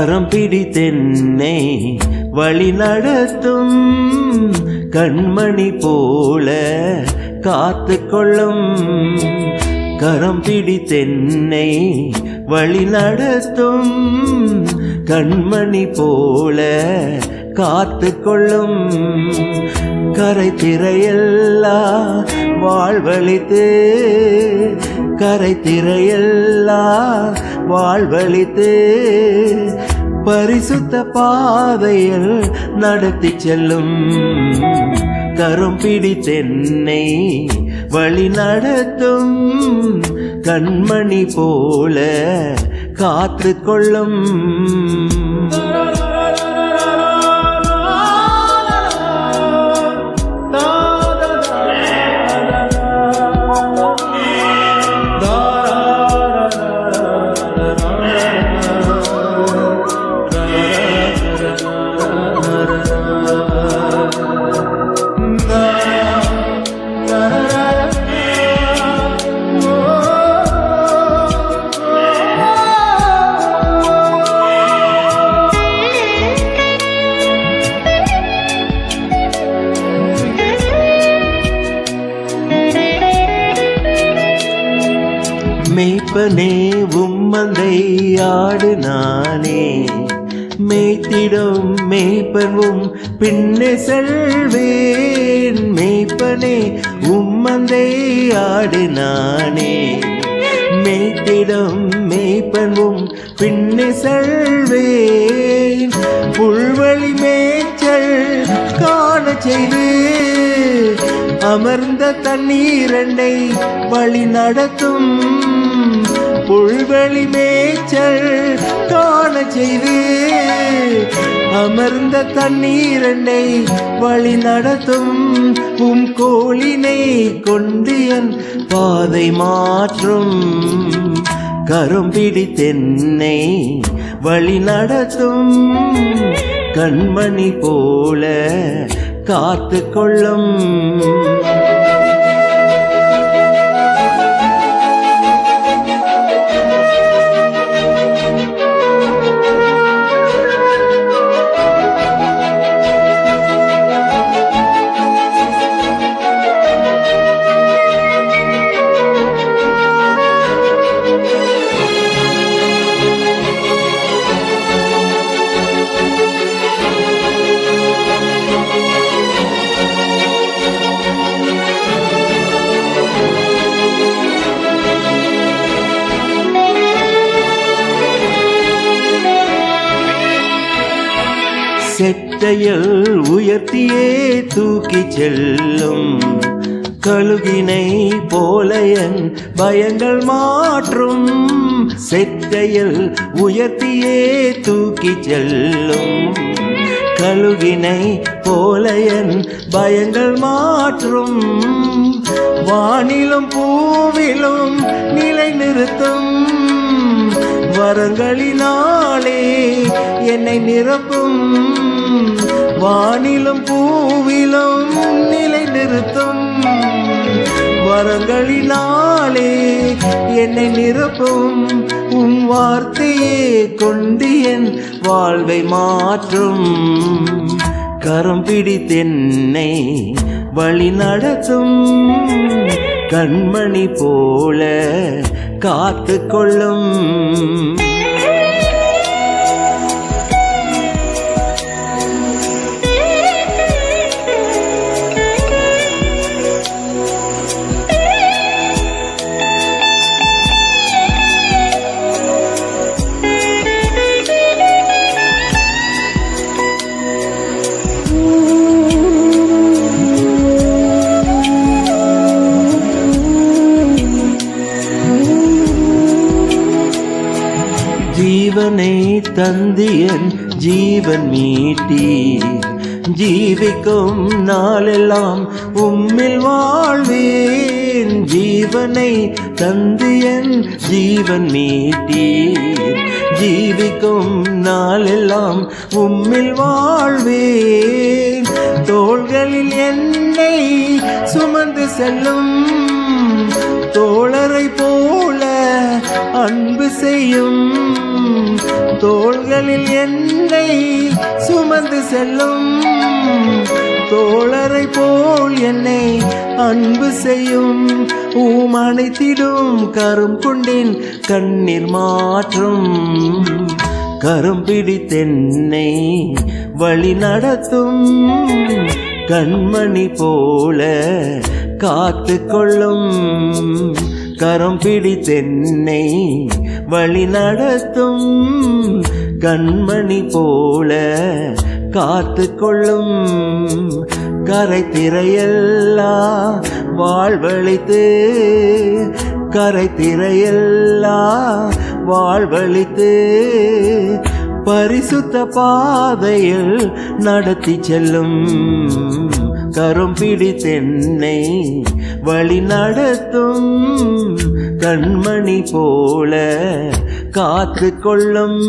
கரம் பிடித்தென்னை வழி நடத்தும் கண்மணி போல காத்து கொள்ளும். கரம் பிடித்தென்னை வழி நடத்தும் கண்மணி போல காத்து கொள்ளும். கரை திரையெல்லா வாழ்வழித்து கரை திரையெல்லா வாழ்வழித்து பரிசுத்த பாதையில் நடத்தி செல்லும். கரம் பிடித்தென்னை வழி நடத்தும் கண்மணி போல காத்து கொள்ளும். மேய்ப்பனே உம்மந்தை ஆடு நானே, மேய்த்திடும் மேய்ப்பனும் பின்னே செல்வேன். மேய்ப்பனே உம்மந்தை ஆடு நானே, மேய்த்திடும் மேய்ப்பனும் பின்னே செல்வேன். புல்வெளி மேய்ச்சல் காண செய்து அமர்ந்த தண்ணீரண்டை வழி நடத்தும். புல்வெளி மேய்ச்சல் காண செய்து அமர்ந்த தண்ணீரண்டை வழி நடத்தும். கோலினை கொண்டு என் பாதை மாற்றும். கரம் பிடித்தென்னை வழி நடத்தும் கண்மணி போல காத்து கொள்ளும். செட்டையில் உயர்த்தியே தூக்கி செல்லும். கழுகினை போல என் பயங்கள் மாற்றும். செட்டையில் உயர்த்தியே தூக்கி செல்லும். கழுகினை போல என் பயங்கள் மாற்றும். வானிலும் பூவிலும் நிலை நிறுத்தும். வரங்களினாலே என்னை நிரப்பும். வானிலும் பூவிலும் நிலை நிறுத்தும். வரங்களினாலே என்னை நிரப்பும். வார்த்தையே கொண்டு என் வாழ்வை மாற்றும். கரம் பிடித்தென்னை வழி நடத்தும் கண்மணி போல காத்து கொள்ளும். ஜீவனை தந்தியன் ஜீவன் மீட்டி. ஜீவிக்கும் நாளெல்லாம் உம்மில் வாழ்வேன். ஜீவனை தந்தியன் ஜீவன் மீட்டி. ஜீவிக்கும் நாளெல்லாம் உம்மில் வாழ்வேன். தோள்களில் என்னை சுமந்து செல்லும். தோழரை போல அன்பு செய்யும். தோள்களில் என்னை சுமந்து செல்லும் தோழரை போல் என்னை அன்பு செய்யும் ஊமனைத்திடும் கரும் கொண்டேன் கண்ணீர் மாற்றும் கரும் பிடித்தென்னை வழி நடத்தும் கண்மணி போல காத்து கொள்ளும் கரம் பிடித்தென்னை வழி நடத்தும் கண்மணி போல காத்து கொள்ளும் கரை திரையெல்லா வாழ்வழித்து கரை திரையெல்லா வாழ்வழித்து பரிசுத்த பாதையில் நடத்தி செல்லும் கரம் பிடித்தென்னை வழி நடத்தும் கண்மணி போல காத்து கொள்ளும்